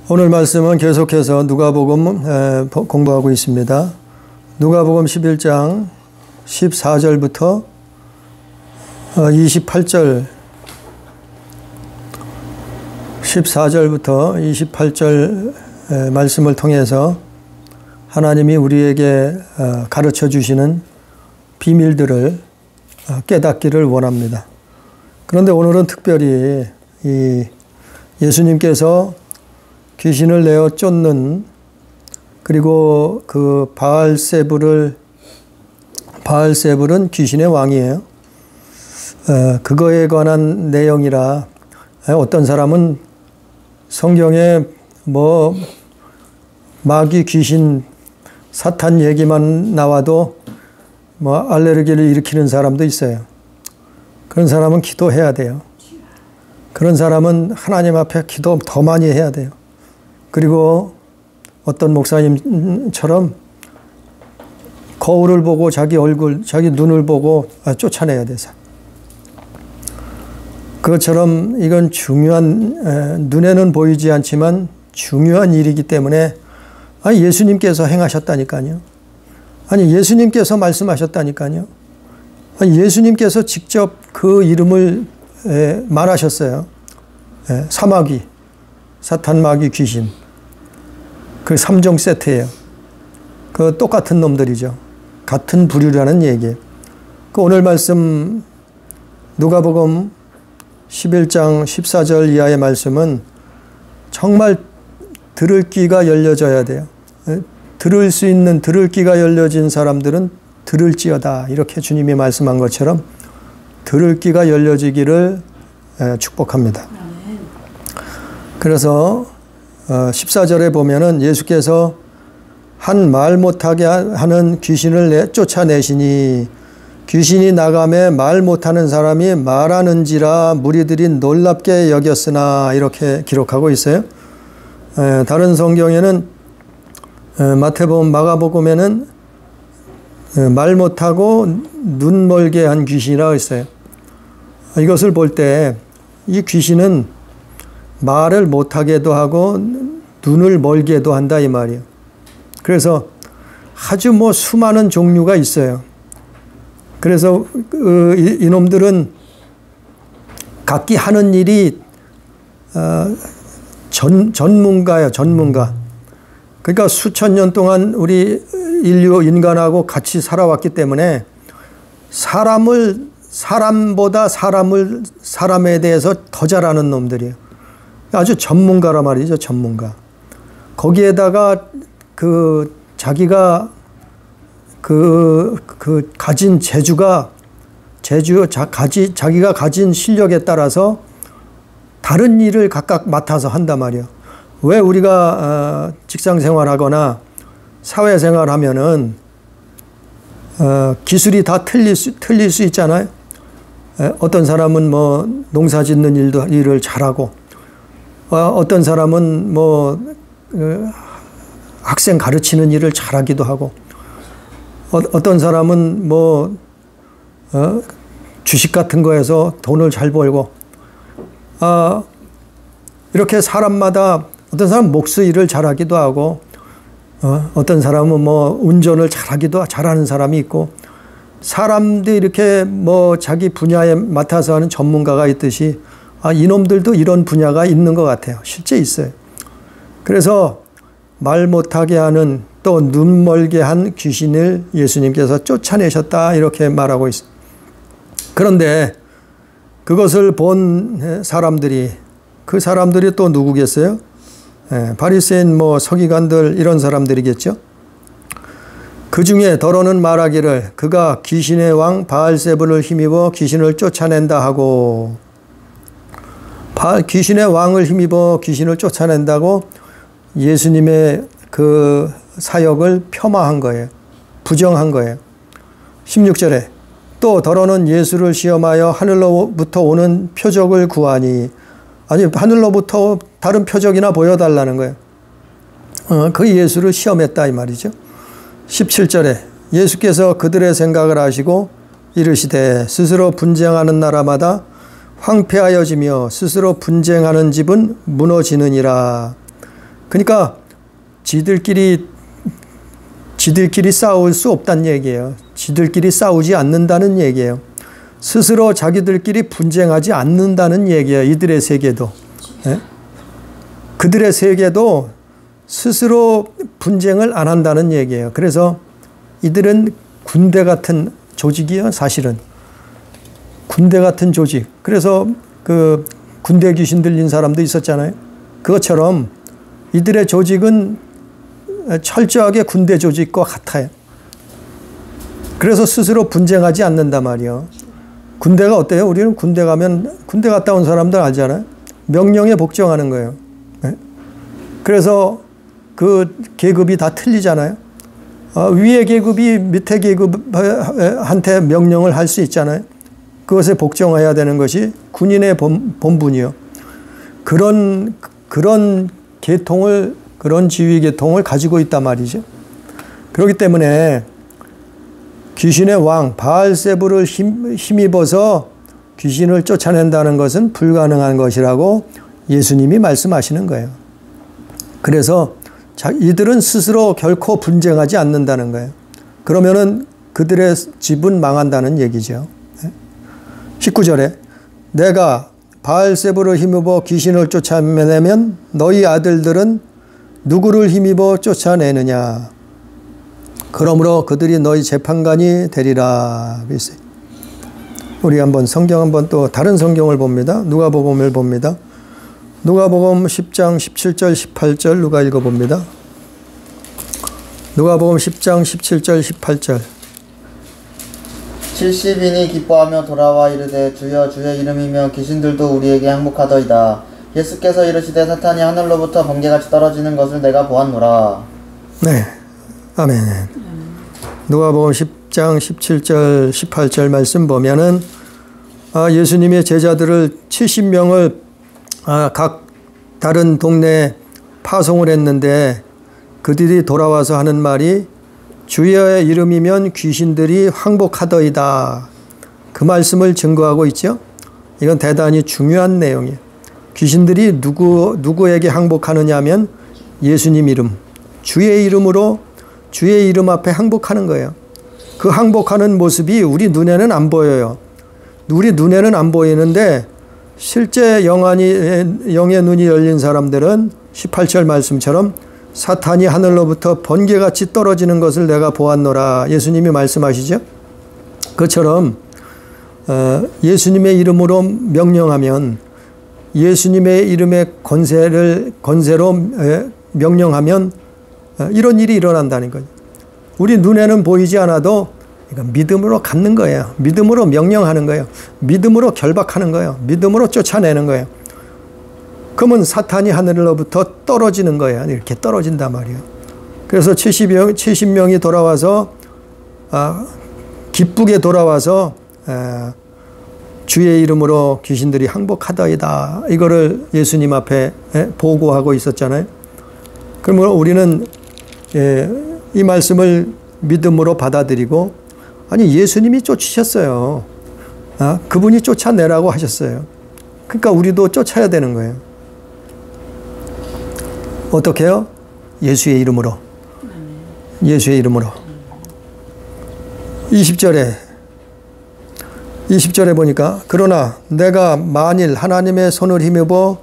오늘 말씀은 계속해서 누가복음 공부하고 있습니다. 누가복음 11장 14절부터 28절 14절부터 28절 말씀을 통해서 하나님이 우리에게 가르쳐 주시는 비밀들을 깨닫기를 원합니다. 그런데 오늘은 특별히 이 예수님께서 귀신을 내어 쫓는, 그리고 그 바알세불은 귀신의 왕이에요. 그거에 관한 내용이라 어떤 사람은 성경에 뭐 마귀, 귀신, 사탄 얘기만 나와도 뭐 알레르기를 일으키는 사람도 있어요. 그런 사람은 기도해야 돼요. 그런 사람은 하나님 앞에 기도 더 많이 해야 돼요. 그리고 어떤 목사님처럼 거울을 보고 자기 얼굴, 자기 눈을 보고 쫓아내야 돼서. 그것처럼 이건 중요한, 눈에는 보이지 않지만 중요한 일이기 때문에 예수님께서 행하셨다니까요. 아니, 예수님께서 말씀하셨다니까요. 예수님께서 직접 그 이름을 말하셨어요. 사마귀, 사탄, 마귀, 귀신. 그 3종 세트예요. 그 똑같은 놈들이죠. 같은 부류라는 얘기예요. 그 오늘 말씀 누가복음 11장 14절 이하의 말씀은 정말 들을 귀가 열려져야 돼요. 들을 수 있는, 들을 귀가 열려진 사람들은 들을지어다. 이렇게 주님이 말씀한 것처럼 들을 귀가 열려지기를 축복합니다. 그래서 14절에 보면은 예수께서 한 말 못하게 하는 귀신을 쫓아내시니 귀신이 나가매 말 못하는 사람이 말하는지라 무리들이 놀랍게 여겼으나, 이렇게 기록하고 있어요. 다른 성경에는 마태복음, 마가복음에는 말 못하고 눈 멀게 한 귀신이라고 있어요. 이것을 볼 때 이 귀신은 말을 못하게도 하고 눈을 멀게도 한다 이 말이에요. 그래서 아주 뭐 수많은 종류가 있어요. 그래서 이놈들은 각기 하는 일이 전문가예요. 전문가. 그러니까 수천 년 동안 우리 인간하고 같이 살아왔기 때문에 사람보다 사람에 대해서 더 잘 아는 놈들이에요. 아주 전문가란 말이죠. 전문가. 거기에다가 자기가 가진 자기가 가진 실력에 따라서 다른 일을 각각 맡아서 한단 말이에요. 왜 우리가 직장 생활하거나 사회 생활하면은 기술이 다 틀릴 수 있잖아요. 어떤 사람은 뭐 농사 짓는 일을 잘하고, 어떤 사람은 뭐 학생 가르치는 일을 잘하기도 하고, 어떤 사람은 뭐 주식 같은 거에서 돈을 잘 벌고, 이렇게 사람마다 어떤 사람은 목수 일을 잘하기도 하고, 어떤 사람은 뭐 운전을 잘하는 사람이 있고, 사람들이 이렇게 뭐 자기 분야에 맡아서 하는 전문가가 있듯이 이놈들도 이런 분야가 있는 것 같아요. 실제 있어요. 그래서 말 못하게 하는, 또 눈 멀게 한 귀신을 예수님께서 쫓아내셨다 이렇게 말하고 있어요. 그런데 그것을 본 사람들이, 그 사람들이 또 누구겠어요? 바리새인, 뭐 서기관들, 이런 사람들이겠죠. 그 중에 더러는 말하기를 그가 귀신의 왕 바알세불을 힘입어 귀신을 쫓아낸다 하고, 귀신의 왕을 힘입어 귀신을 쫓아낸다고 예수님의 그 사역을 폄하한 거예요. 부정한 거예요. 16절에 또 더러는 예수를 시험하여 하늘로부터 오는 표적을 구하니, 아니 하늘로부터 다른 표적이나 보여달라는 거예요. 그 예수를 시험했다 이 말이죠. 17절에 예수께서 그들의 생각을 아시고 이르시되 스스로 분쟁하는 나라마다 황폐하여지며 스스로 분쟁하는 집은 무너지느니라. 그러니까 지들끼리 싸울 수 없다는 얘기예요. 지들끼리 싸우지 않는다는 얘기예요. 스스로 자기들끼리 분쟁하지 않는다는 얘기예요. 이들의 세계도. 예? 그들의 세계도 스스로 분쟁을 안 한다는 얘기예요. 그래서 이들은 군대 같은 조직이에요. 사실은. 군대 같은 조직. 그래서 그 군대 귀신 들린 사람도 있었잖아요. 그것처럼 이들의 조직은 철저하게 군대 조직과 같아요. 그래서 스스로 분쟁하지 않는단 말이에요. 군대가 어때요? 우리는 군대 가면 군대 갔다 온 사람들 알잖아요. 명령에 복종하는 거예요. 네? 그래서 그 계급이 다 틀리잖아요. 위의 계급이 밑에 계급한테 명령을 할 수 있잖아요. 그것에 복종해야 되는 것이 군인의 본분이요. 그런 계통을, 그런 지휘 계통을 가지고 있단 말이죠. 그렇기 때문에 귀신의 왕 바알세불을 힘입어서 귀신을 쫓아낸다는 것은 불가능한 것이라고 예수님이 말씀하시는 거예요. 그래서 이들은 스스로 결코 분쟁하지 않는다는 거예요. 그러면은 그들의 집은 망한다는 얘기죠. 19절에 내가 바알세불을 힘입어 귀신을 쫓아내면 너희 아들들은 누구를 힘입어 쫓아내느냐. 그러므로 그들이 너희 재판관이 되리라. 우리 한번 성경 한번 또 다른 성경을 봅니다. 누가복음을 봅니다. 누가복음 10장 17절 18절 누가 읽어봅니다. 누가복음 10장 17절 18절 70인이 기뻐하며 돌아와 이르되 주여 주의 이름이며 귀신들도 우리에게 항복하더이다. 예수께서 이르시되 사탄이 하늘로부터 번개같이 떨어지는 것을 내가 보았노라. 네, 아멘. 누가복음 10장 17절 18절 말씀 보면은 예수님의 제자들을 70명을 각 다른 동네에 파송을 했는데 그들이 돌아와서 하는 말이 주의 이름이면 귀신들이 항복하더이다. 그 말씀을 증거하고 있죠. 이건 대단히 중요한 내용이에요. 귀신들이 누구에게 항복하느냐 하면 예수님 이름, 주의 이름으로 주의 이름 앞에 항복하는 거예요. 그 항복하는 모습이 우리 눈에는 안 보여요. 우리 눈에는 안 보이는데 실제 영의 눈이 열린 사람들은 18절 말씀처럼 사탄이 하늘로부터 번개같이 떨어지는 것을 내가 보았노라. 예수님이 말씀하시죠. 그처럼 예수님의 이름으로 명령하면 예수님의 이름의 권세로 명령하면 이런 일이 일어난다는 거예요. 우리 눈에는 보이지 않아도 믿음으로 갖는 거예요. 믿음으로 명령하는 거예요. 믿음으로 결박하는 거예요. 믿음으로 쫓아내는 거예요. 그러면 사탄이 하늘로부터 떨어지는 거예요. 이렇게 떨어진단 말이에요. 그래서 70명이 돌아와서 기쁘게 돌아와서 주의 이름으로 귀신들이 항복하더이다. 이거를 예수님 앞에 보고하고 있었잖아요. 그러면 우리는 이 말씀을 믿음으로 받아들이고 아니 예수님이 쫓으셨어요. 그분이 쫓아내라고 하셨어요. 그러니까 우리도 쫓아야 되는 거예요. 어떻게 해요? 예수의 이름으로. 예수의 이름으로. 20절에 보니까 그러나 내가 만일 하나님의 손을 힘입어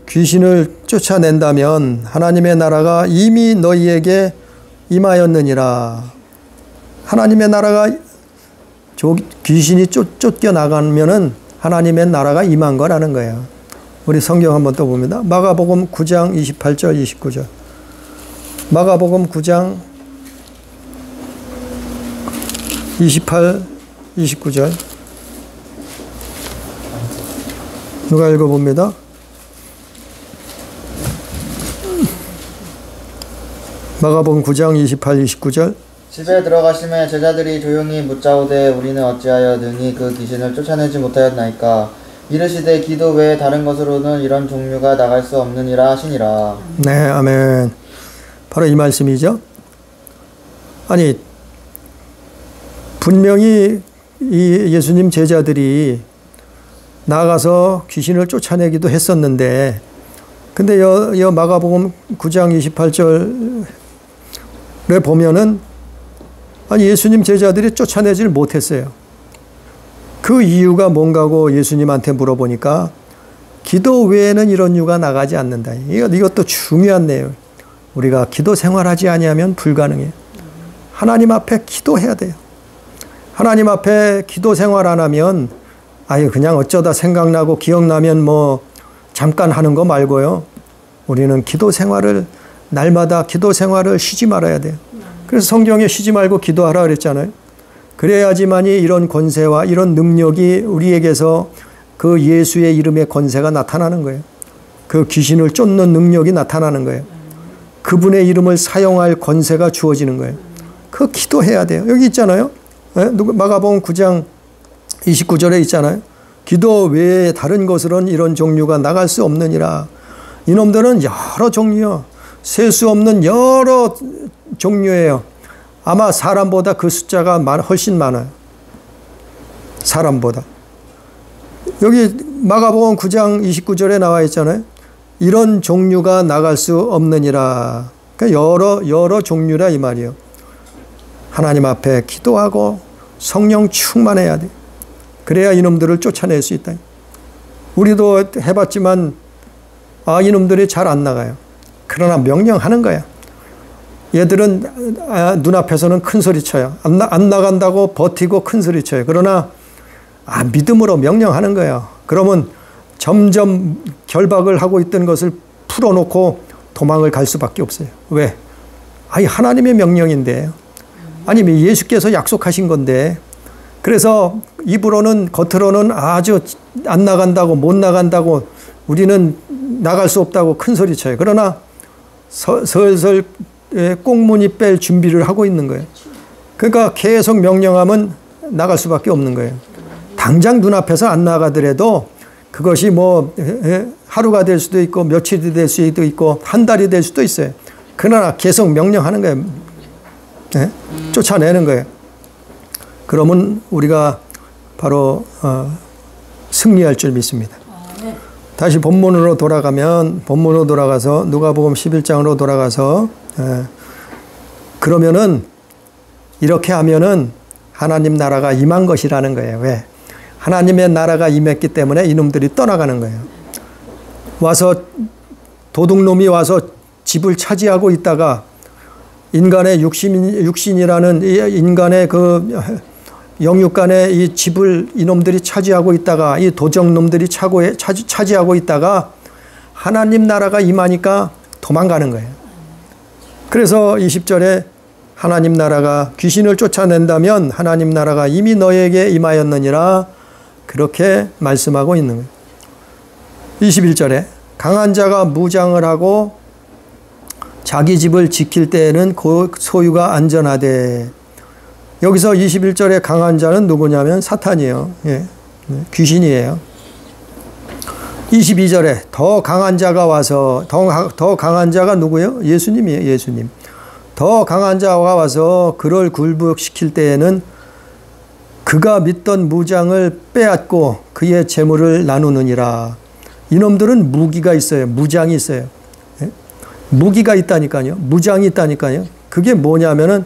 귀신을 쫓아낸다면 하나님의 나라가 이미 너희에게 임하였느니라. 하나님의 나라가 귀신이 쫓겨나가면은 하나님의 나라가 임한 거라는 거예요. 우리 성경 한번 또 봅니다. 마가복음 9장 28절 29절. 마가복음 9장 28, 29절. 누가 읽어봅니다. 마가복음 9장 28, 29절. 집에 들어가심에 제자들이 조용히 묻자오되 우리는 어찌하여 능히 그 귀신을 쫓아내지 못하였나이까. 이르시되 기도 외에 다른 것으로는 이런 종류가 나갈 수 없느니라 하시니라. 네, 아멘. 바로 이 말씀이죠. 아니 분명히 이 예수님 제자들이 나가서 귀신을 쫓아내기도 했었는데 근데 여 마가복음 9장 28절에 보면은 아니 예수님 제자들이 쫓아내질 못했어요. 그 이유가 뭔가고 예수님한테 물어보니까 기도 외에는 이런 유가 나가지 않는다. 이것도 중요한 내용. 우리가 기도 생활하지 아니하면 불가능해요. 하나님 앞에 기도해야 돼요. 하나님 앞에 기도 생활 안 하면 아유 그냥 어쩌다 생각나고 기억나면 뭐 잠깐 하는 거 말고요. 우리는 기도 생활을 날마다 기도 생활을 쉬지 말아야 돼요. 그래서 성경에 쉬지 말고 기도하라 그랬잖아요. 그래야지만이 이런 권세와 이런 능력이 우리에게서 그 예수의 이름의 권세가 나타나는 거예요. 그 귀신을 쫓는 능력이 나타나는 거예요. 그분의 이름을 사용할 권세가 주어지는 거예요. 그 기도해야 돼요. 여기 있잖아요. 마가복음 9장 29절에 있잖아요. 기도 외에 다른 것으로는 이런 종류가 나갈 수 없느니라. 이놈들은 여러 종류요. 셀 수 없는 여러 종류예요. 아마 사람보다 그 숫자가 훨씬 많아요. 사람보다. 여기 마가복음 9장 29절에 나와 있잖아요. 이런 종류가 나갈 수 없느니라. 그러니까 여러 종류라 이 말이에요. 하나님 앞에 기도하고 성령 충만해야 돼. 그래야 이놈들을 쫓아낼 수 있다. 우리도 해봤지만 이놈들이 잘 안 나가요. 그러나 명령하는 거야. 얘들은 눈앞에서는 큰 소리 쳐요. 안 나간다고 버티고 큰 소리 쳐요. 그러나 믿음으로 명령하는 거예요. 그러면 점점 결박을 하고 있던 것을 풀어놓고 도망을 갈 수밖에 없어요. 왜? 하나님의 명령인데, 아니 예수께서 약속하신 건데, 그래서 입으로는 겉으로는 아주 안 나간다고 못 나간다고 우리는 나갈 수 없다고 큰 소리 쳐요. 그러나 슬슬 꽁무니 뺄 준비를 하고 있는 거예요. 그러니까 계속 명령하면 나갈 수밖에 없는 거예요. 당장 눈앞에서 안 나가더라도 그것이 뭐 하루가 될 수도 있고 며칠이 될 수도 있고 한 달이 될 수도 있어요. 그러나 계속 명령하는 거예요. 네? 쫓아내는 거예요. 그러면 우리가 바로 승리할 줄 믿습니다. 다시 본문으로 돌아가서 누가복음 11장으로 돌아가서 그러면은 이렇게 하면은 하나님 나라가 임한 것이라는 거예요. 왜? 하나님의 나라가 임했기 때문에 이놈들이 떠나가는 거예요. 와서 도둑놈이 와서 집을 차지하고 있다가 인간의 육신이라는 인간의 그 영육간의 이 집을 이놈들이 차지하고 있다가 이 도적놈들이 차지하고 있다가 하나님 나라가 임하니까 도망가는 거예요. 그래서 20절에 하나님 나라가 귀신을 쫓아낸다면 하나님 나라가 이미 너에게 임하였느니라 그렇게 말씀하고 있는 거예요. 21절에 강한 자가 무장을 하고 자기 집을 지킬 때에는 그 소유가 안전하되, 여기서 21절에 강한 자는 누구냐면 사탄이에요. 예, 귀신이에요. 22절에 더 강한 자가 와서, 더 강한 자가 누구예요? 예수님이에요. 예수님. 더 강한 자가 와서 그를 굴복시킬 때에는 그가 믿던 무장을 빼앗고 그의 재물을 나누느니라. 이놈들은 무기가 있어요. 무장이 있어요. 예? 무기가 있다니까요. 무장이 있다니까요. 그게 뭐냐면은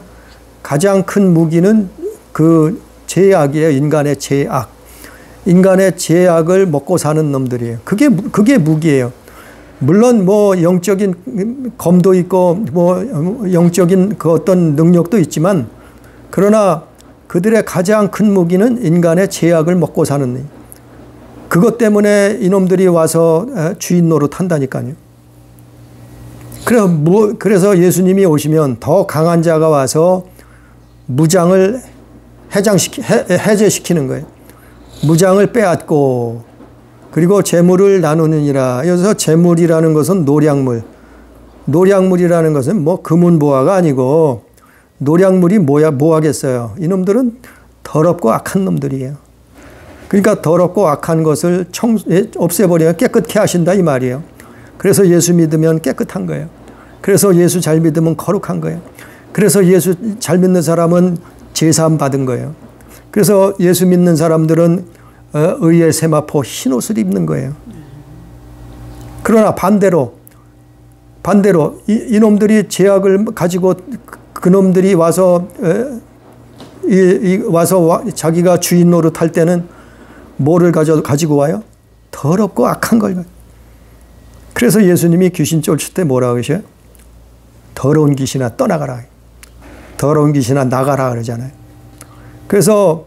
가장 큰 무기는 그 죄악이에요. 인간의 죄악. 인간의 죄악을 먹고 사는 놈들이에요. 그게 무기예요. 물론 뭐 영적인 검도 있고 뭐 영적인 그 어떤 능력도 있지만, 그러나 그들의 가장 큰 무기는 인간의 죄악을 먹고 사는, 그것 때문에 이놈들이 와서 주인 노릇한다니까요. 그래서 예수님이 오시면 더 강한 자가 와서 무장을 해제시키는 거예요. 무장을 빼앗고 그리고 재물을 나누느니라. 여기서 재물이라는 것은 노량물. 노량물이라는 것은 뭐 금은보화가 아니고, 노량물이 뭐 하겠어요. 이놈들은 더럽고 악한 놈들이에요. 그러니까 더럽고 악한 것을 없애버리면 깨끗게 하신다 이 말이에요. 그래서 예수 믿으면 깨끗한 거예요. 그래서 예수 잘 믿으면 거룩한 거예요. 그래서 예수 잘 믿는 사람은 제사함 받은 거예요. 그래서 예수 믿는 사람들은 의의 세마포 흰옷을 입는 거예요. 그러나 반대로 이놈들이 제약을 가지고 그놈들이 와서 자기가 주인 노릇할 때는 뭐를 가지고 와요? 더럽고 악한 걸. 그래서 예수님이 귀신 쫓을 때 뭐라고 하셔요? 더러운 귀신아 떠나가라. 더러운 귀신아 나가라 그러잖아요. 그래서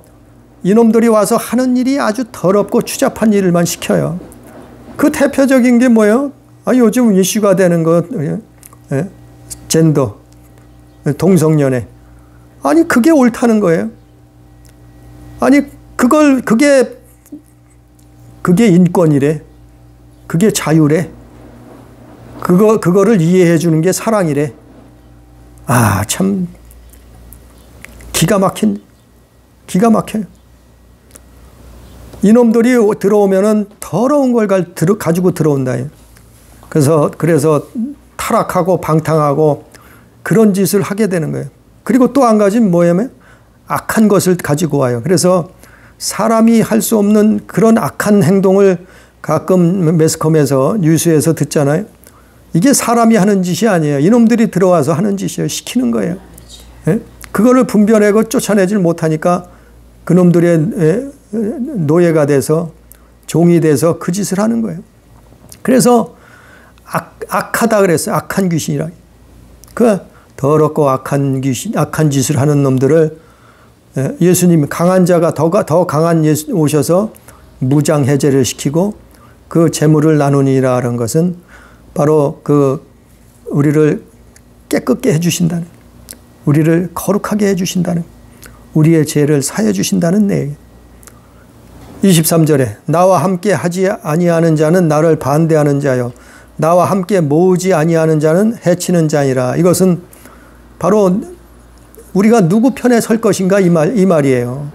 이놈들이 와서 하는 일이 아주 더럽고 추잡한 일만 시켜요. 그 대표적인 게 뭐예요? 요즘 이슈가 되는 것, 젠더, 동성연애. 아니, 그게 옳다는 거예요. 아니, 그게 인권이래. 그게 자유래. 그거를 이해해 주는 게 사랑이래. 참, 기가 막혀요. 이놈들이 들어오면은 더러운 걸 가지고 들어온다. 그래서 타락하고 방탕하고 그런 짓을 하게 되는 거예요. 그리고 또 한 가지는 뭐냐면 악한 것을 가지고 와요. 그래서 사람이 할 수 없는 그런 악한 행동을 가끔 매스컴에서 뉴스에서 듣잖아요. 이게 사람이 하는 짓이 아니에요. 이놈들이 들어와서 하는 짓이에요. 시키는 거예요. 그거를 분별하고 쫓아내질 못하니까 그놈들의 노예가 돼서 종이 돼서 그 짓을 하는 거예요. 그래서 악하다 그랬어요. 악한 귀신이라. 그 더럽고 악한 귀신, 악한 짓을 하는 놈들을 예수님 강한 자가 더 강한 예수 오셔서 무장 해제를 시키고 그 재물을 나누니라는 것은 바로 우리를 깨끗게 해주신다는, 우리를 거룩하게 해주신다는, 우리의 죄를 사해 주신다는 내용. 23절에 나와 함께 하지 아니하는 자는 나를 반대하는 자요 나와 함께 모으지 아니하는 자는 해치는 자니라. 이것은 바로 우리가 누구 편에 설 것인가 이 말이에요.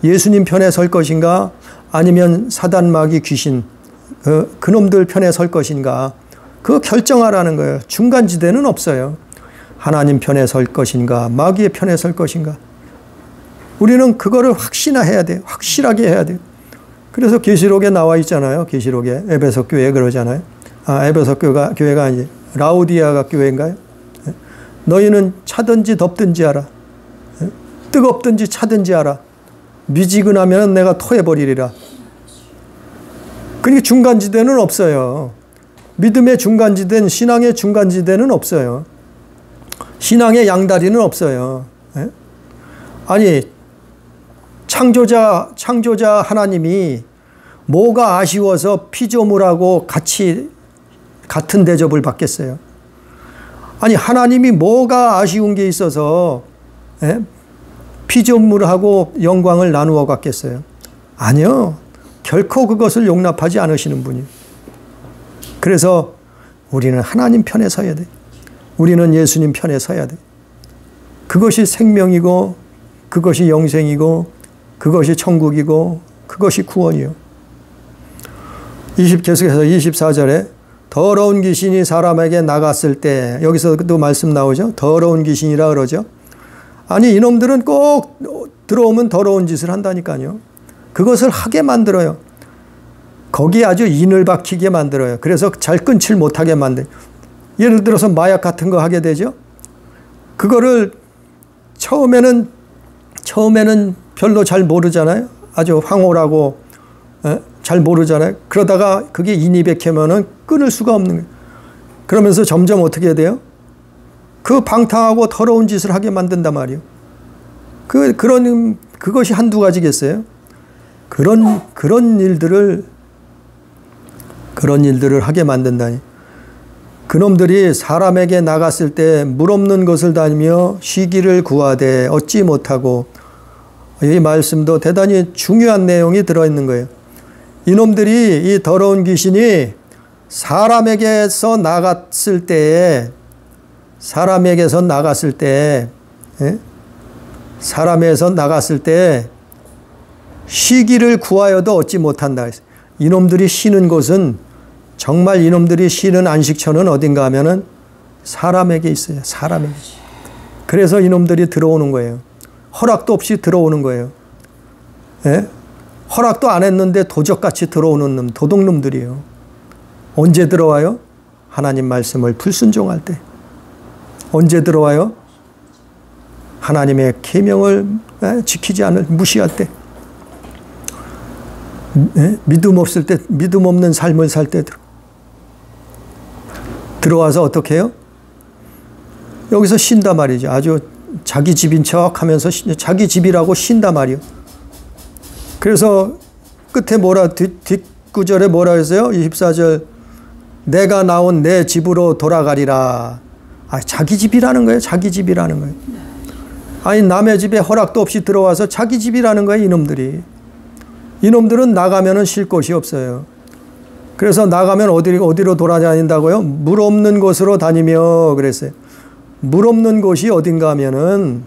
예수님 편에 설 것인가 아니면 사단 마귀 귀신 그놈들 편에 설 것인가 그거 결정하라는 거예요. 중간지대는 없어요. 하나님 편에 설 것인가 마귀의 편에 설 것인가. 우리는 그거를 확신해야 돼요. 확실하게 해야 돼요. 그래서 계시록에 나와 있잖아요. 계시록에 에베소 교회 그러잖아요. 에베소 교회가 아니지 라우디아가 교회인가요? 너희는 차든지 덥든지 하라. 뜨겁든지 차든지 하라. 미지근하면 내가 토해버리리라. 그러니까 중간지대는 없어요. 믿음의 중간지대는, 신앙의 중간지대는 없어요. 신앙의 양다리는 없어요. 아니 창조자 하나님이 뭐가 아쉬워서 피조물하고 같은 대접을 받겠어요? 아니 하나님이 뭐가 아쉬운 게 있어서 피조물하고 영광을 나누어 갖겠어요? 아니요. 결코 그것을 용납하지 않으시는 분이에요. 그래서 우리는 하나님 편에 서야 돼. 우리는 예수님 편에 서야 돼. 그것이 생명이고 그것이 영생이고 그것이 천국이고 그것이 구원이요. 계속해서 24절에 더러운 귀신이 사람에게 나갔을 때, 여기서도 말씀 나오죠. 더러운 귀신이라 그러죠. 아니 이놈들은 꼭 들어오면 더러운 짓을 한다니까요. 그것을 하게 만들어요. 거기에 아주 인을 박히게 만들어요. 그래서 잘 끊질 못하게 만들어요. 예를 들어서 마약 같은 거 하게 되죠. 그거를 처음에는 별로 잘 모르잖아요. 아주 황홀하고 잘 모르잖아요. 그러다가 그게 인이 배켜면은 끊을 수가 없는 거예요. 그러면서 점점 어떻게 돼요? 그 방탕하고 더러운 짓을 하게 만든단 말이에요. 그것이 한두 가지겠어요? 그런 일들을 하게 만든다니. 그놈들이 사람에게 나갔을 때 물 없는 것을 다니며 쉬기를 구하되 얻지 못하고, 이 말씀도 대단히 중요한 내용이 들어있는 거예요. 이놈들이 이 더러운 귀신이 사람에게서 나갔을 때에 쉬기를 구하여도 얻지 못한다. 이놈들이 쉬는 곳은, 정말 이놈들이 쉬는 안식처는 어딘가 하면은 사람에게 있어요. 사람에게. 그래서 이놈들이 들어오는 거예요. 허락도 없이 들어오는 거예요. 허락도 안 했는데 도적같이 들어오는 놈, 도둑놈들이에요. 언제 들어와요? 하나님 말씀을 불순종할 때. 언제 들어와요? 하나님의 계명을 지키지 않을 무시할 때. 믿음 없을 때, 믿음 없는 삶을 살 때 들어와서 어떻게 해요? 여기서 쉰다 말이죠. 아주 자기 집인 척 하면서 자기 집이라고 쉰다 말이요. 그래서 끝에 뒷구절에 뭐라 했어요? 24절. 내가 나온 내 집으로 돌아가리라. 자기 집이라는 거예요. 자기 집이라는 거예요. 아니, 남의 집에 허락도 없이 들어와서 자기 집이라는 거예요. 이놈들이. 이놈들은 나가면은 쉴 곳이 없어요. 그래서 나가면 어디로 돌아다닌다고요? 물 없는 곳으로 다니며 그랬어요. 물 없는 곳이 어딘가 하면은,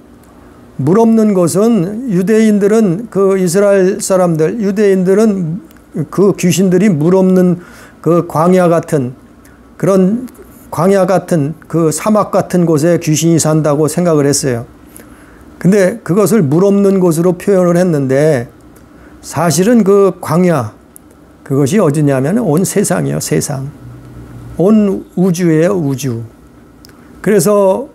물 없는 곳은 유대인들은 그 이스라엘 사람들, 유대인들은 그 귀신들이 물 없는 그 광야 같은 그런 광야 같은 그 사막 같은 곳에 귀신이 산다고 생각을 했어요. 근데 그것을 물 없는 곳으로 표현을 했는데 사실은 그 광야, 그것이 어디냐면 온 세상이에요. 세상. 온 우주예요. 우주. 그래서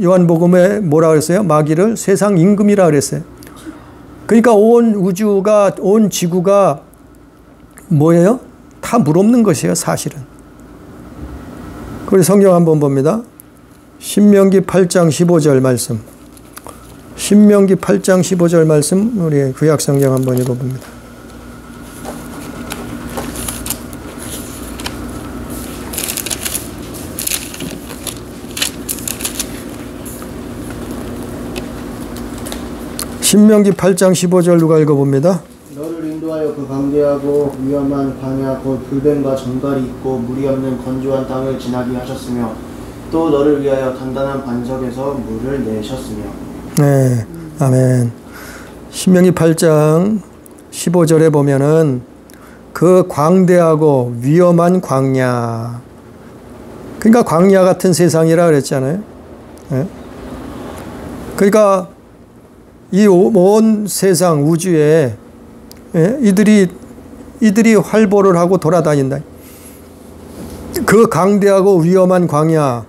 요한복음에 뭐라 그랬어요? 마귀를 세상 임금이라 그랬어요. 그러니까 온 우주가, 온 지구가 뭐예요? 다 물 없는 것이에요. 사실은. 우리 성경 한번 봅니다. 신명기 8장 15절 말씀. 신명기 8장 15절 말씀 우리 구약 성경 한번 읽어봅니다. 신명기 8장 15절 누가 읽어봅니다. 너를 인도하여 그 광대하고 위험한 광야 곧 불뱀과 전갈이 있고 물이 없는 건조한 땅을 지나게 하셨으며 또 너를 위하여 단단한 반석에서 물을 내셨으며. 네, 아멘. 신명기 8장 15절에 보면은 그 광대하고 위험한 광야, 그러니까 광야 같은 세상이라 그랬잖아요. 네? 그러니까 이 온 세상 우주에 이들이 활보를 하고 돌아다닌다. 그 강대하고 위험한 광야,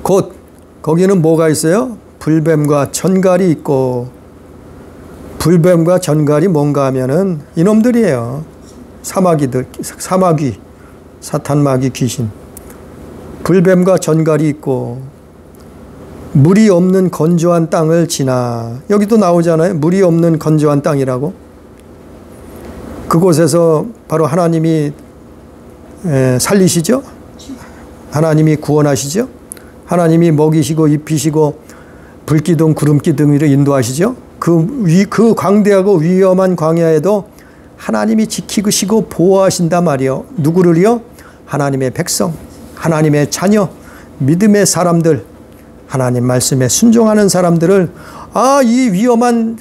곧 거기는 뭐가 있어요? 불뱀과 전갈이 있고, 불뱀과 전갈이 뭔가 하면은 이놈들이에요. 사마귀, 사탄마귀 귀신. 불뱀과 전갈이 있고, 물이 없는 건조한 땅을 지나. 여기도 나오잖아요. 물이 없는 건조한 땅이라고. 그곳에서 바로 하나님이 살리시죠. 하나님이 구원하시죠. 하나님이 먹이시고 입히시고 불기둥 구름기둥으로 인도하시죠. 그 광대하고 위험한 광야에도 하나님이 지키시고 보호하신단 말이요. 누구를요? 하나님의 백성, 하나님의 자녀, 믿음의 사람들, 하나님 말씀에 순종하는 사람들을 이 위험한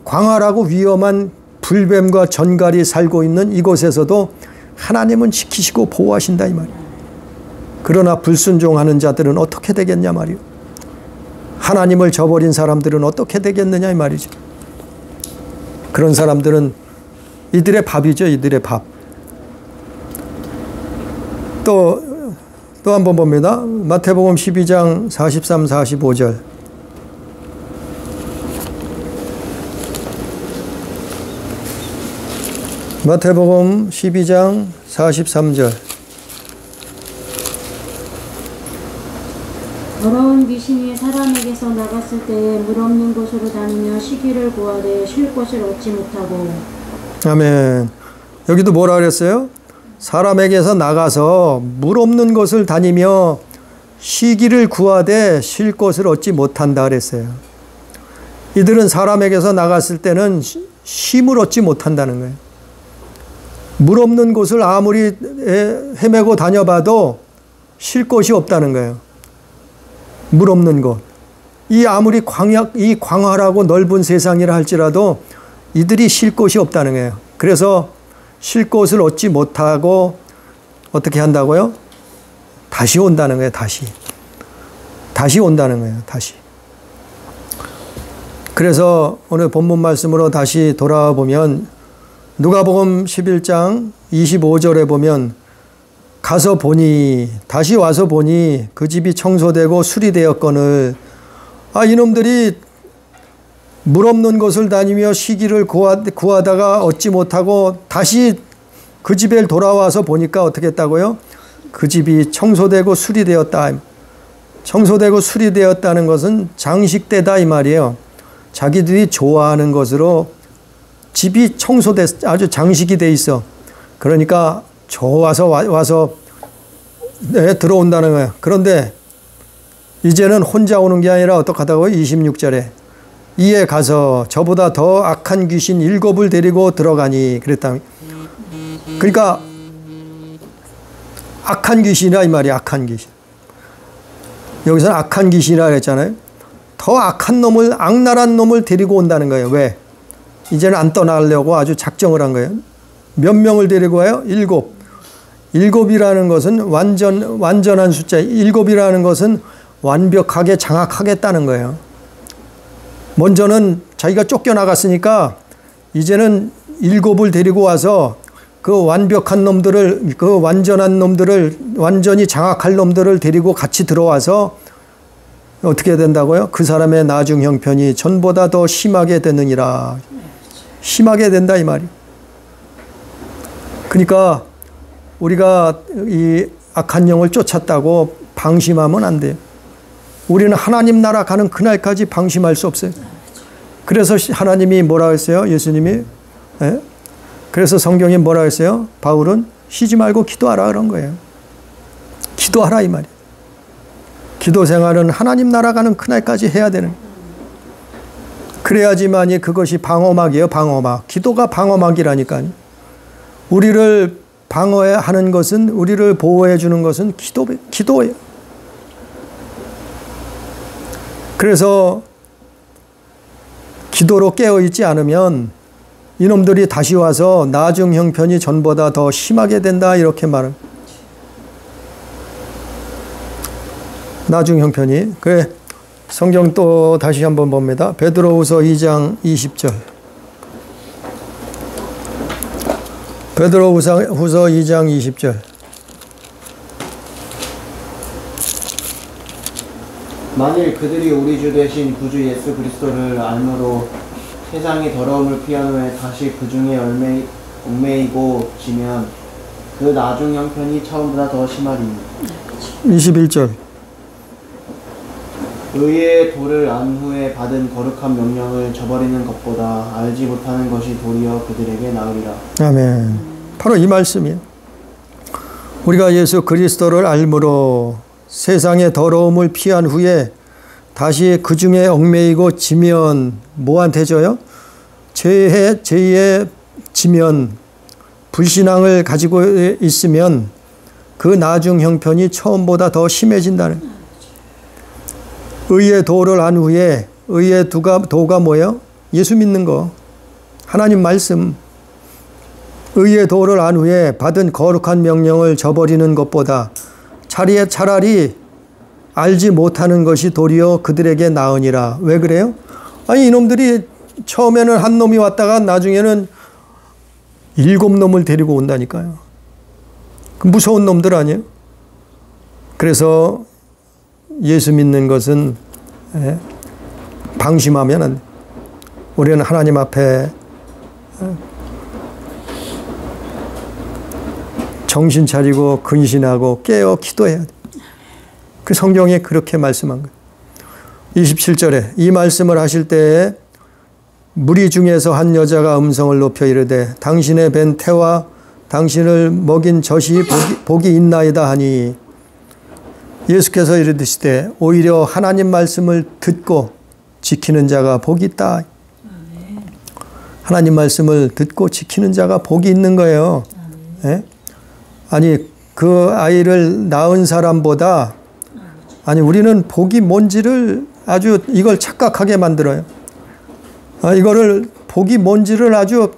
광활하고 위험한 불뱀과 전갈이 살고 있는 이곳에서도 하나님은 지키시고 보호하신다 이 말이에요. 그러나 불순종하는 자들은 어떻게 되겠냐 말이에요. 하나님을 저버린 사람들은 어떻게 되겠느냐 이 말이죠. 그런 사람들은 이들의 밥이죠. 이들의 밥. 또 한 번 봅니다. 마태복음 12장 43, 45절. 마태복음 12장 43절. 더러운 귀신이 사람에게서 나갔을 때에 물 없는 곳으로 다니며 쉬기를 구하되 쉴 곳을 얻지 못하고. 아멘. 여기도 뭐라 그랬어요? 사람에게서 나가서 물 없는 곳을 다니며 쉬기를 구하되 쉴 곳을 얻지 못한다 그랬어요. 이들은 사람에게서 나갔을 때는 쉼을 얻지 못한다는 거예요. 물 없는 곳을 아무리 헤매고 다녀봐도 쉴 곳이 없다는 거예요. 물 없는 곳. 이 아무리 이 광활하고 넓은 세상이라 할지라도 이들이 쉴 곳이 없다는 거예요. 그래서 쉴 곳을 얻지 못하고 어떻게 한다고요? 다시 온다는 거예요. 다시 온다는 거예요. 다시. 그래서 오늘 본문 말씀으로 다시 돌아와 보면 누가복음 11장 25절에 보면 가서 보니 다시 와서 보니 그 집이 청소되고 수리되었거늘 이놈들이 물 없는 곳을 다니며 시기를 구하다가 얻지 못하고 다시 그 집에 돌아와서 보니까 어떻게 했다고요? 그 집이 청소되고 수리되었다. 청소되고 수리되었다는 것은 장식되다 이 말이에요. 자기들이 좋아하는 것으로 집이 청소됐, 아주 장식이 돼 있어. 그러니까 좋아서 와서 들어온다는 거예요. 그런데 이제는 혼자 오는 게 아니라 어떡하다고요? 26절에 이에 가서 저보다 더 악한 귀신 7을 데리고 들어가니 그랬다. 그러니까 악한 귀신이라 이 말이야. 악한 귀신. 여기서는 악한 귀신이라 그랬잖아요. 더 악한 놈을, 악랄한 놈을 데리고 온다는 거예요. 왜? 이제는 안 떠나려고 아주 작정을 한 거예요. 몇 명을 데리고 와요? 7. 7이라는 것은 완전한 숫자. 7이라는 것은 완벽하게 장악하겠다는 거예요. 먼저는 자기가 쫓겨나갔으니까 이제는 7을 데리고 와서 그 완벽한 놈들을, 그 완전한 놈들을, 완전히 장악할 놈들을 데리고 같이 들어와서 어떻게 된다고요? 그 사람의 나중 형편이 전보다 더 심하게 되느니라. 심하게 된다 이 말이. 그러니까 우리가 이 악한 영을 쫓았다고 방심하면 안 돼요. 우리는 하나님 나라 가는 그날까지 방심할 수 없어요. 그래서 하나님이 뭐라고 했어요? 예수님이? 예? 그래서 성경이 뭐라고 했어요? 바울은 쉬지 말고 기도하라 그런 거예요. 기도하라 이 말이에요. 기도 생활은 하나님 나라 가는 그날까지 해야 되는 거예요. 그래야지만이 그것이 방어막이에요. 방어막. 기도가 방어막이라니까요. 우리를 방어하는 것은, 우리를 보호해 주는 것은 기도예요. 그래서 기도로 깨어있지 않으면 이놈들이 다시 와서 나중 형편이 전보다 더 심하게 된다 이렇게 말을. 나중 형편이. 그래, 성경 또 다시 한번 봅니다. 베드로후서 2장 20절. 베드로후서 2장 20절. 만일 그들이 우리 주 되신 구주 예수 그리스도를 알므로 세상의 더러움을 피한 후에 다시 그 중에 얽매이고 지면 그 나중 형편이 처음보다 더 심하리니. 21절. 의의 도를 안 후에 받은 거룩한 명령을 저버리는 것보다 알지 못하는 것이 도리어 그들에게 나으리라. 아멘. 바로 이 말씀이에요. 우리가 예수 그리스도를 알므로 세상의 더러움을 피한 후에 다시 그 중에 얽매이고 지면 뭐한테 져요? 죄에 지면, 불신앙을 가지고 있으면 그 나중 형편이 처음보다 더 심해진다는 거예요. 의의 도를 안 후에, 의의 도가 뭐예요? 예수 믿는 거. 하나님 말씀. 의의 도를 안 후에 받은 거룩한 명령을 저버리는 것보다 차라리 알지 못하는 것이 도리어 그들에게 나으니라. 왜 그래요? 아니 이놈들이 처음에는 한 놈이 왔다가 나중에는 7놈을 데리고 온다니까요. 그 무서운 놈들 아니에요? 그래서 예수 믿는 것은 방심하면 안 돼. 우리는 하나님 앞에 정신 차리고 근신하고 깨어 기도해야 돼. 그 성경에 그렇게 말씀한 거예요. 27절에 이 말씀을 하실 때에 무리 중에서 한 여자가 음성을 높여 이르되 당신의 벤 태와 당신을 먹인 젖이 복이 있나이다 하니 예수께서 이르시되 오히려 하나님 말씀을 듣고 지키는 자가 복이 있다. 하나님 말씀을 듣고 지키는 자가 복이 있는 거예요. 예? 아니 그 아이를 낳은 사람보다 아니 우리는 복이 뭔지를 아주 이걸 착각하게 만들어요. 이거를 복이 뭔지를 아주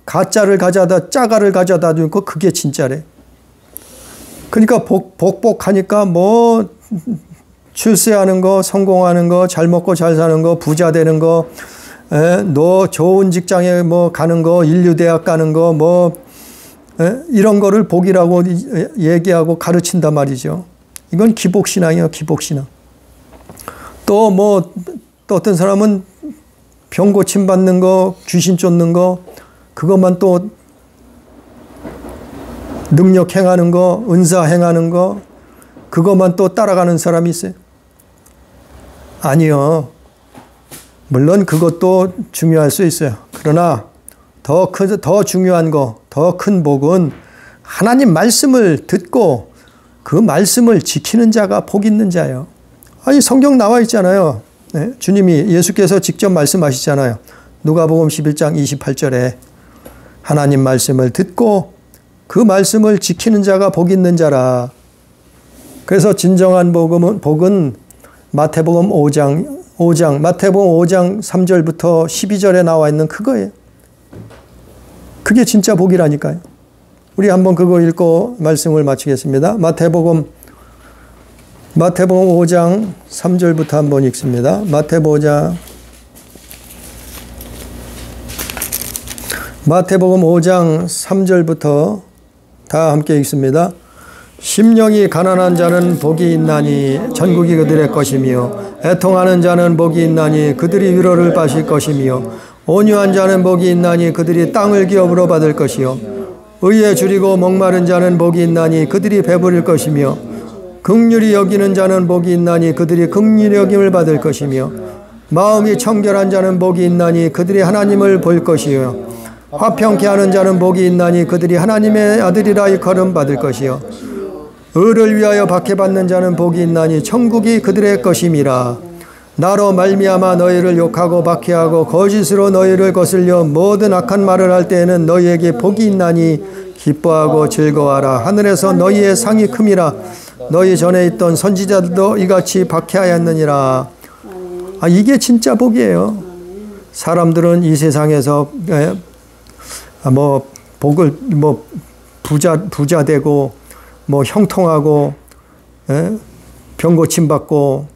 가짜를 가져다 짜가를 가져다 주고 그게 진짜래. 그러니까 복복하니까 뭐 출세하는 거, 성공하는 거, 잘 먹고 잘 사는 거, 부자 되는 거, 너 좋은 직장에 뭐 가는 거, 인류대학 가는 거, 뭐 이런 거를 복이라고 얘기하고 가르친단 말이죠. 이건 기복신앙이에요. 기복신앙. 또 어떤 사람은 병 고침 받는 거, 귀신 쫓는 거, 그것만 또 능력 행하는 거, 은사 행하는 거, 그것만 또 따라가는 사람이 있어요. 아니요. 물론 그것도 중요할 수 있어요. 그러나 더 중요한 거, 더 큰 복은 하나님 말씀을 듣고 그 말씀을 지키는 자가 복 있는 자예요. 아니, 성경 나와 있잖아요. 네? 주님이 예수께서 직접 말씀하시잖아요. 누가복음 11장 28절에 하나님 말씀을 듣고 그 말씀을 지키는 자가 복 있는 자라. 그래서 진정한 복은 마태복음 5장 마태복음 5장 3절부터 12절에 나와 있는 그거예요. 그게 진짜 복이라니까요. 우리 한번 그거 읽고 말씀을 마치겠습니다. 마태복음 5장 3절부터 한번 읽습니다. 마태복음 5장 3절부터 다 함께 읽습니다. 심령이 가난한 자는 복이 있나니 천국이 그들의 것이며 애통하는 자는 복이 있나니 그들이 위로를 받을 것이며 온유한 자는 복이 있나니 그들이 땅을 기업으로 받을 것이요 의에 줄이고 목마른 자는 복이 있나니 그들이 배부를 것이며 긍휼히 여기는 자는 복이 있나니 그들이 긍휼히 여김을 받을 것이며 마음이 청결한 자는 복이 있나니 그들이 하나님을 볼 것이요 화평케 하는 자는 복이 있나니 그들이 하나님의 아들이라 일컬음 받을 것이요 의를 위하여 박해받는 자는 복이 있나니 천국이 그들의 것임이라. 나로 말미암아 너희를 욕하고 박해하고 거짓으로 너희를 거슬려 모든 악한 말을 할 때에는 너희에게 복이 있나니 기뻐하고 즐거워하라. 하늘에서 너희의 상이 큼이라. 너희 전에 있던 선지자들도 이같이 박해하였느니라. 이게 진짜 복이에요. 사람들은 이 세상에서 복을 부자 되고 형통하고 병 고침 받고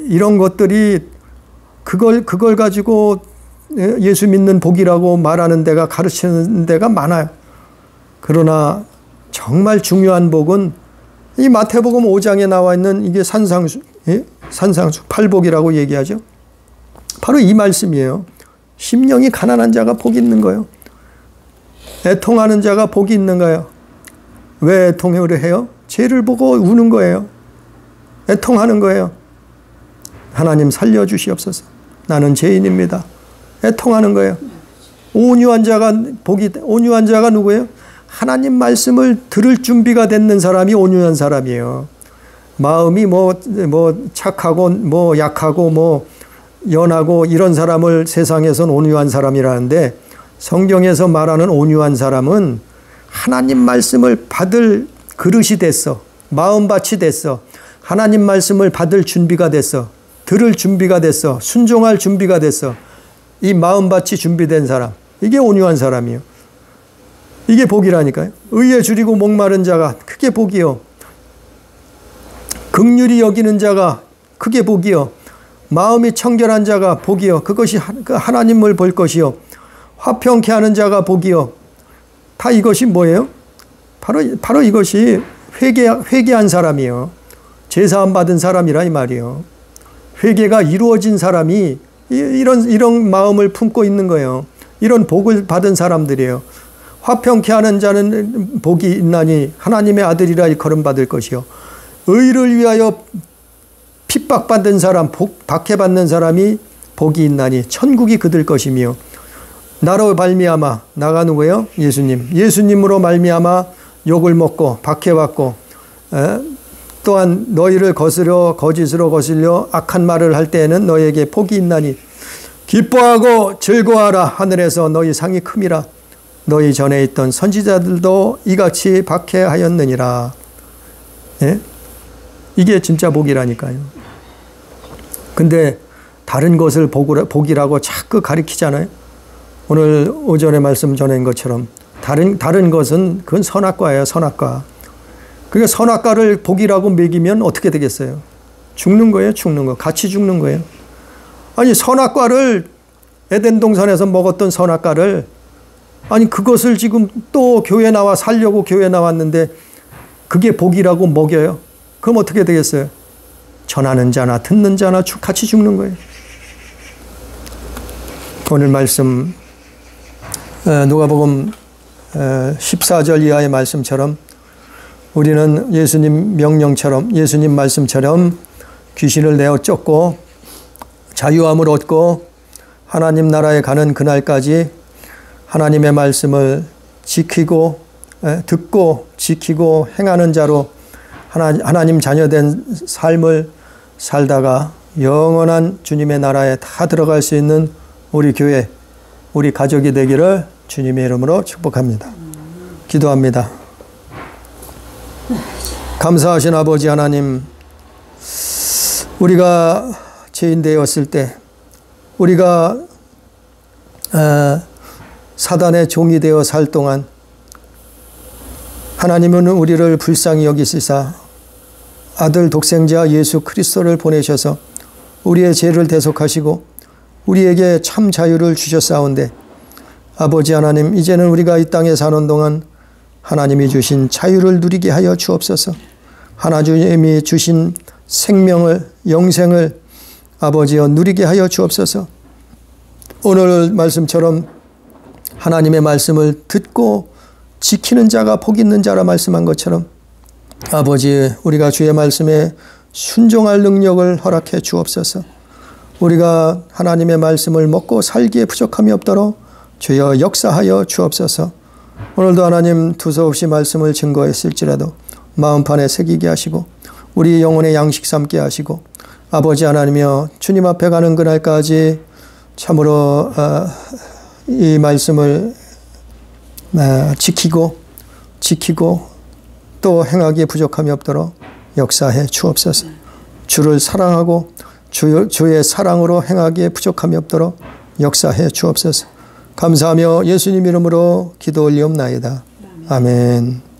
이런 것들이 그걸 가지고 예수 믿는 복이라고 말하는 데가 가르치는 데가 많아요. 그러나 정말 중요한 복은 이 마태복음 5장에 나와 있는 이게 산상수 팔복이라고 얘기하죠. 바로 이 말씀이에요. 심령이 가난한 자가 복이 있는 거예요. 애통하는 자가 복이 있는 거예요. 왜 애통을 해요? 죄를 보고 우는 거예요. 애통하는 거예요. 하나님 살려주시옵소서. 나는 죄인입니다. 애통하는 거예요. 온유한 자가 누구예요? 하나님 말씀을 들을 준비가 됐는 사람이 온유한 사람이에요. 마음이 착하고 약하고 연하고 이런 사람을 세상에선 온유한 사람이라는데 성경에서 말하는 온유한 사람은 하나님 말씀을 받을 그릇이 됐어. 마음밭이 됐어. 하나님 말씀을 받을 준비가 됐어. 들을 준비가 됐어. 순종할 준비가 됐어. 이 마음밭이 준비된 사람. 이게 온유한 사람이에요. 이게 복이라니까요. 의에 줄이고 목마른 자가 그게 복이요. 긍휼히 여기는 자가 그게 복이요. 마음이 청결한 자가 복이요. 그것이 하나님을 볼 것이요. 화평케 하는 자가 복이요. 다 이것이 뭐예요? 바로 이것이 회개한 사람이에요. 제사함 받은 사람이라 이 말이에요. 회개가 이루어진 사람이 이런 마음을 품고 있는 거예요. 이런 복을 받은 사람들이에요. 화평케 하는 자는 복이 있나니 하나님의 아들이라 일컬음 받을 것이요. 의를 위하여 핍박받는 사람, 박해받는 사람이 복이 있나니 천국이 그들 것이며 나로 말미암아 나가 누구예요? 예수님으로 말미암아 욕을 먹고 박해받고 또한 너희를 거짓으로 거슬려 악한 말을 할 때에는 너희에게 복이 있나니 기뻐하고 즐거워하라. 하늘에서 너희 상이 큼이라. 너희 전에 있던 선지자들도 이같이 박해하였느니라. 예? 이게 진짜 복이라니까요. 근데 다른 것을 복이라고 자꾸 가리키잖아요. 오늘 오전에 말씀 전한 것처럼 다른 것은 그건 선악과예요. 선악과. 그러니까 선악과를 복이라고 매기면 어떻게 되겠어요? 죽는 거예요. 죽는 거. 같이 죽는 거예요. 아니 선악과를 에덴 동산에서 먹었던 선악과를 아니 그것을 지금 또 교회 나와 살려고 교회 나왔는데 그게 복이라고 먹여요. 그럼 어떻게 되겠어요? 전하는 자나 듣는 자나 같이 죽는 거예요. 오늘 말씀 누가복음 14절 이하의 말씀처럼 우리는 예수님 명령처럼 예수님 말씀처럼 귀신을 내어 쫓고 자유함을 얻고 하나님 나라에 가는 그날까지 하나님의 말씀을 지키고 듣고 지키고 행하는 자로 하나님 자녀된 삶을 살다가 영원한 주님의 나라에 다 들어갈 수 있는 우리 교회, 우리 가족이 되기를 주님의 이름으로 축복합니다. 기도합니다. 감사하신 아버지 하나님, 우리가 죄인 되었을 때 우리가 사단의 종이 되어 살 동안 하나님은 우리를 불쌍히 여기시사 아들 독생자 예수 그리스도를 보내셔서 우리의 죄를 대속하시고 우리에게 참 자유를 주셨사온데 아버지 하나님, 이제는 우리가 이 땅에 사는 동안 하나님이 주신 자유를 누리게 하여 주옵소서. 하나님이 주신 생명을, 영생을 아버지여 누리게 하여 주옵소서. 오늘 말씀처럼 하나님의 말씀을 듣고 지키는 자가 복 있는 자라 말씀한 것처럼 아버지, 우리가 주의 말씀에 순종할 능력을 허락해 주옵소서. 우리가 하나님의 말씀을 먹고 살기에 부족함이 없도록 주여 역사하여 주옵소서. 오늘도 하나님 두서없이 말씀을 증거했을지라도 마음판에 새기게 하시고 우리 영혼의 양식 삼게 하시고 아버지 하나님이여 주님 앞에 가는 그날까지 참으로 이 말씀을 지키고 또 행하기에 부족함이 없도록 역사해 주옵소서. 주를 사랑하고 주의 사랑으로 행하기에 부족함이 없도록 역사해 주옵소서. 감사하며 예수님 이름으로 기도 올리옵나이다. 아멘.